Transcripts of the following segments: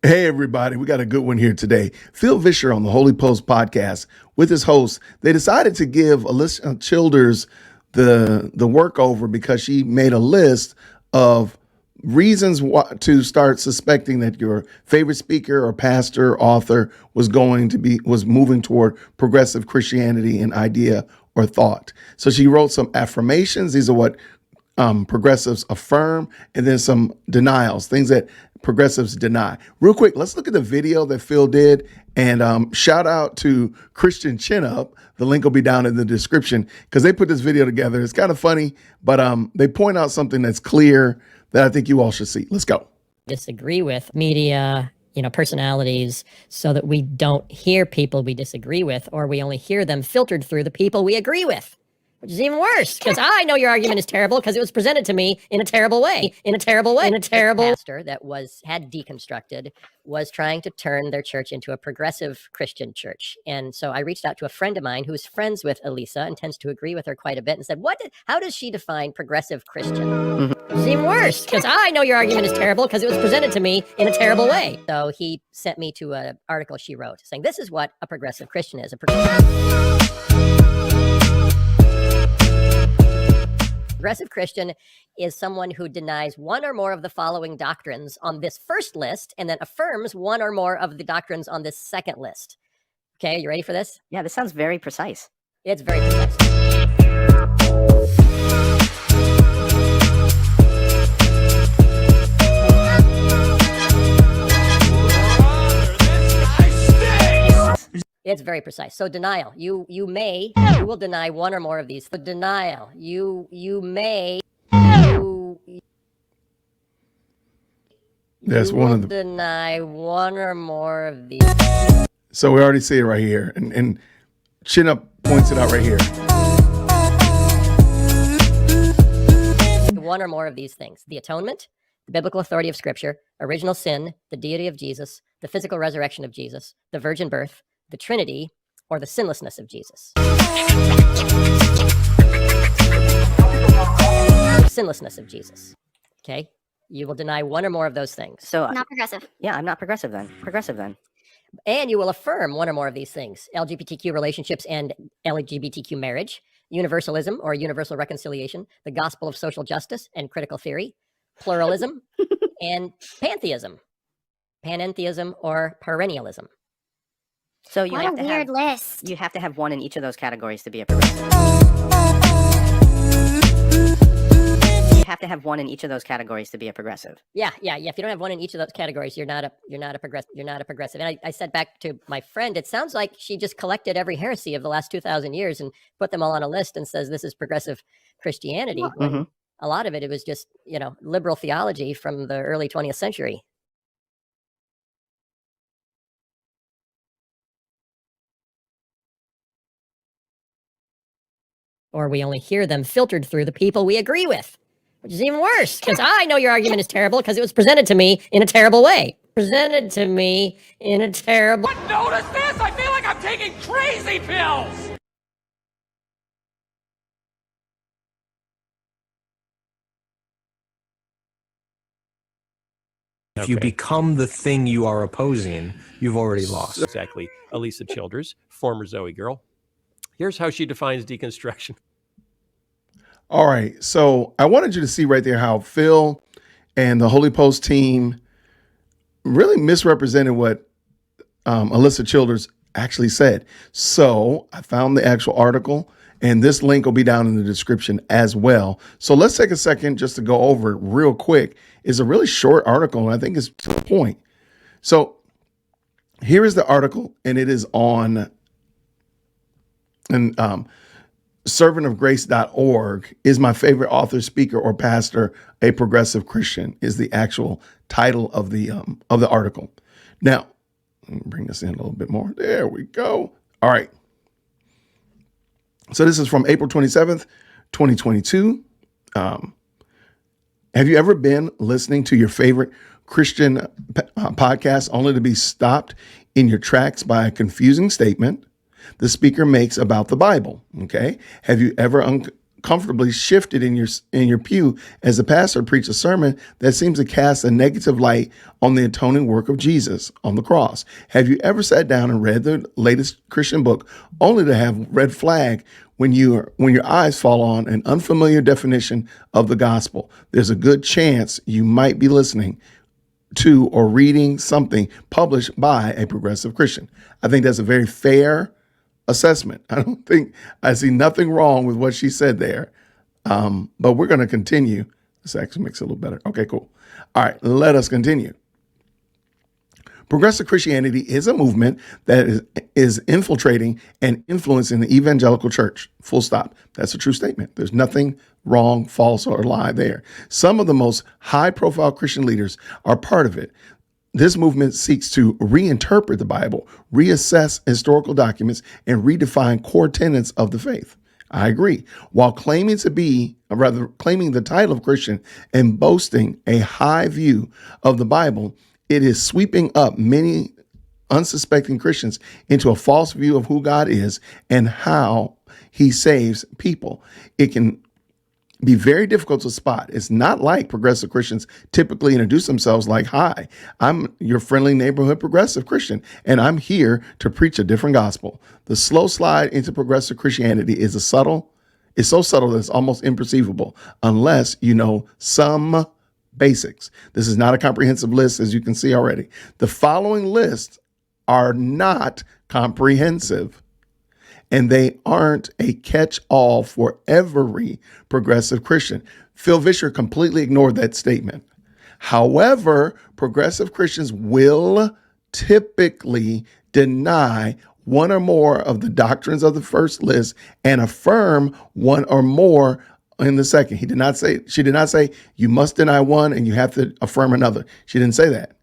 Hey, everybody, we got a good one here today. Phil Vischer on the Holy Post podcast with his host. They decided to give Alyssa Childers the work over because she made a list of reasons to start suspecting that your favorite speaker or pastor, author was moving toward progressive Christianity and idea or thought. So she wrote some affirmations. These are what progressives affirm, and then some denials, things that progressives deny. Real quick, let's look at the video that Phil did, and shout out to Christian Chinup. The link will be down in the description because they put this video together. It's kind of funny, but they point out something that's clear that I think you all should see. Let's go. Disagree with media, personalities, so that we don't hear people we disagree with, or we only hear them filtered through the people we agree with. Which is even worse, because I know your argument is terrible because it was presented to me in a terrible way. Pastor that had deconstructed was trying to turn their church into a progressive Christian church. And so I reached out to a friend of mine who's friends with Elisa and tends to agree with her quite a bit and said, how does she define progressive Christian? Which is even worse, because I know your argument is terrible because it was presented to me in a terrible way. So he sent me to an article she wrote saying, this is what a progressive Christian is. Progressive Christian is someone who denies one or more of the following doctrines on this first list and then affirms one or more of the doctrines on this second list. Okay, you ready for this? Yeah, this sounds very precise. It's very precise. It's very precise. So denial. You will deny one or more of these. The denial. You may. That's you one will of the deny one or more of these. So we already see it right here, and Chinup points it out right here. One or more of these things: the atonement, the biblical authority of Scripture, original sin, the deity of Jesus, the physical resurrection of Jesus, the virgin birth, the Trinity, or the sinlessness of Jesus. The sinlessness of Jesus. Okay? You will deny one or more of those things. So Not progressive. yeah, I'm not progressive then. And you will affirm one or more of these things: LGBTQ relationships and LGBTQ marriage, universalism or universal reconciliation, the gospel of social justice and critical theory, pluralism, and pantheism, panentheism or perennialism. So you What have a to weird have list. you have to have one in each of those categories to be a progressive. You have to have one in each of those categories to be a progressive. Yeah. If you don't have one in each of those categories, you're not a progressive. And I said back to my friend, it sounds like she just collected every heresy of the last 2,000 years and put them all on a list and says this is progressive Christianity. Well, when a lot of it was just liberal theology from the early 20th century. Or we only hear them filtered through the people we agree with. Which is even worse, because I know your argument is terrible because it was presented to me in a terrible way. Notice this? I feel like I'm taking crazy pills! If you become the thing you are opposing, you've already lost. Exactly. Elisa Childers, former Zoe girl. Here's how she defines deconstruction. All right. So I wanted you to see right there how Phil and the Holy Post team really misrepresented what Alyssa Childers actually said. So I found the actual article, and this link will be down in the description as well. So let's take a second just to go over it real quick. It's a really short article, and I think it's to the point. So here is the article, and it is on servantofgrace.org. Is my favorite author, speaker, or pastor a progressive Christian? Is the actual title of the article. Now, let me bring this in a little bit more. There we go. All right. So this is from April 27th, 2022. Have you ever been listening to your favorite Christian podcast only to be stopped in your tracks by a confusing statement the speaker makes about the Bible? Okay. Have you ever comfortably shifted in your pew as the pastor preached a sermon that seems to cast a negative light on the atoning work of Jesus on the cross? Have you ever sat down and read the latest Christian book only to have red flag when your eyes fall on an unfamiliar definition of the gospel? There's a good chance you might be listening to or reading something published by a progressive Christian. I think that's a very fair assessment. I see nothing wrong with what she said there. But we're going to continue. This actually makes it a little better. Okay, cool. All right, let us continue. Progressive Christianity is a movement that is infiltrating and influencing the evangelical church. Full stop. That's a true statement. There's nothing wrong, false, or lie there. Some of the most high-profile Christian leaders are part of it. This movement seeks to reinterpret the Bible, reassess historical documents, and redefine core tenets of the faith. I agree. While claiming the title of Christian and boasting a high view of the Bible, it is sweeping up many unsuspecting Christians into a false view of who God is and how he saves people. It can be very difficult to spot. It's not like progressive Christians typically introduce themselves like, "Hi, I'm your friendly neighborhood progressive Christian, and I'm here to preach a different gospel." The slow slide into progressive Christianity is so subtle that it's almost imperceivable unless you know some basics. This is not a comprehensive list, as you can see already. The following lists are not comprehensive, and they aren't a catch-all for every progressive Christian. Phil Vischer completely ignored that statement. However, progressive Christians will typically deny one or more of the doctrines of the first list and affirm one or more in the second. She did not say you must deny one and you have to affirm another. She didn't say that.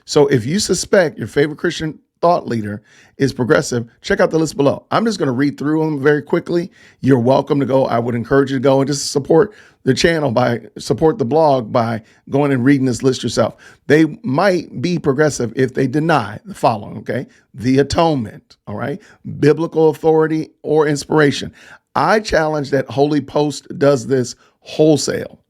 So if you suspect your favorite Christian thought leader is progressive, check out the list below. I'm just going to read through them very quickly. You're welcome to go. I would encourage you to go and just support the channel support the blog by going and reading this list yourself. They might be progressive if they deny the following, okay? The atonement, all right? Biblical authority or inspiration. I challenge that Holy Post does this wholesale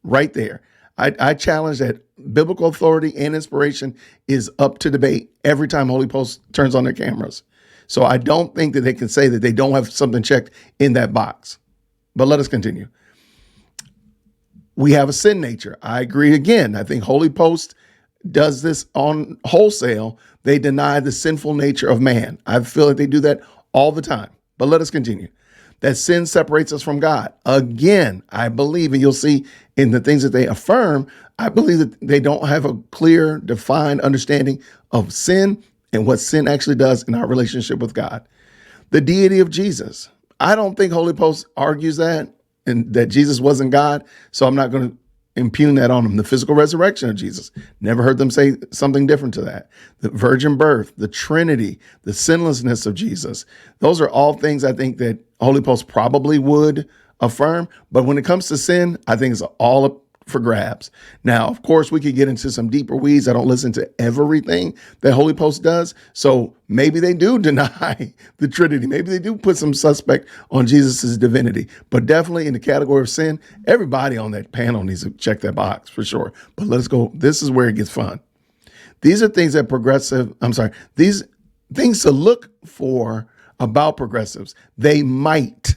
right there. I challenge that biblical authority and inspiration is up to debate every time Holy Post turns on their cameras. So I don't think that they can say that they don't have something checked in that box. But let us continue. We have a sin nature. I agree again. I think Holy Post does this on wholesale. They deny the sinful nature of man. I feel like they do that all the time. But let us continue. That sin separates us from God. Again, I believe, and you'll see in the things that they affirm, I believe that they don't have a clear, defined understanding of sin and what sin actually does in our relationship with God. The deity of Jesus. I don't think Holy Post argues that and that Jesus wasn't God, so I'm not going to impugn that on them. The physical resurrection of Jesus. Never heard them say something different to that. The virgin birth, the Trinity, the sinlessness of Jesus. Those are all things I think that Holy Post probably would affirm. But when it comes to sin, I think it's all up for grabs. Now, of course, we could get into some deeper weeds. I don't listen to everything that Holy Post does. So maybe they do deny the Trinity. Maybe they do put some suspect on Jesus's divinity. But definitely in the category of sin, everybody on that panel needs to check that box for sure. But let's go. This is where it gets fun. These are things that these things to look for about progressives. They might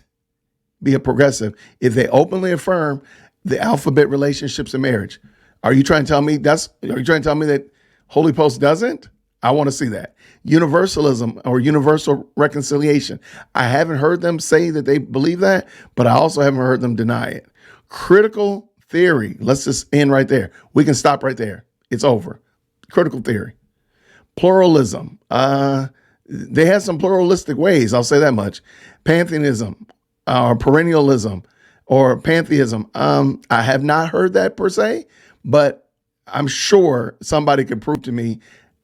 be a progressive if they openly affirm the alphabet relationships in marriage. Are you trying to tell me that Holy Post doesn't? I want to see that. Universalism or universal reconciliation. I haven't heard them say that they believe that, but I also haven't heard them deny it. Critical theory. Let's just end right there. We can stop right there. It's over. Critical theory. Pluralism. They have some pluralistic ways. I'll say that much. Pantheism or perennialism or pantheism. I have not heard that per se, but I'm sure somebody could prove to me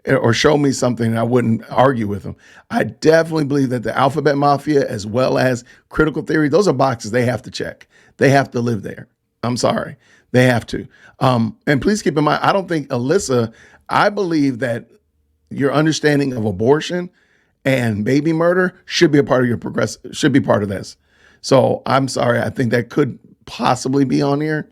or show me something and I wouldn't argue with them. I definitely believe that the alphabet mafia as well as critical theory, those are boxes they have to check. They have to live there. I'm sorry. They have to. And please keep in mind, I don't think Alyssa, I believe that your understanding of abortion and baby murder should be a part of should be part of this. So I'm sorry. I think that could possibly be on here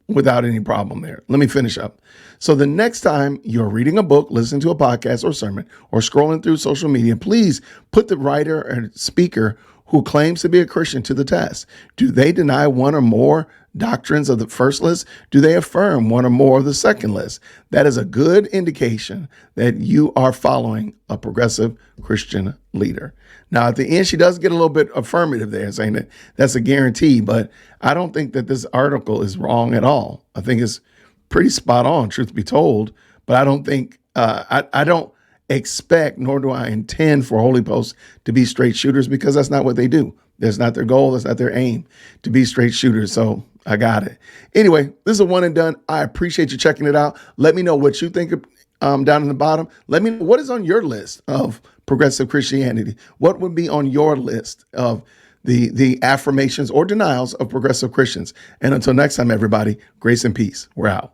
without any problem there. Let me finish up. So the next time you're reading a book, listening to a podcast or sermon, or scrolling through social media, please put the writer or speaker who claims to be a Christian to the test. Do they deny one or more doctrines of the first list? Do they affirm one or more of the second list? That is a good indication that you are following a progressive Christian leader. Now, at the end, she does get a little bit affirmative there, saying that that's a guarantee, but I don't think that this article is wrong at all. I think it's pretty spot on, truth be told, but I don't think, I don't expect, nor do I intend for Holy Posts to be straight shooters, because that's not what they do. That's not their goal. That's not their aim, to be straight shooters. So I got it. Anyway, this is a one and done. I appreciate you checking it out. Let me know what you think down in the bottom. Let me know what is on your list of progressive Christianity. What would be on your list of the affirmations or denials of progressive Christians? And until next time, everybody, grace and peace. We're out.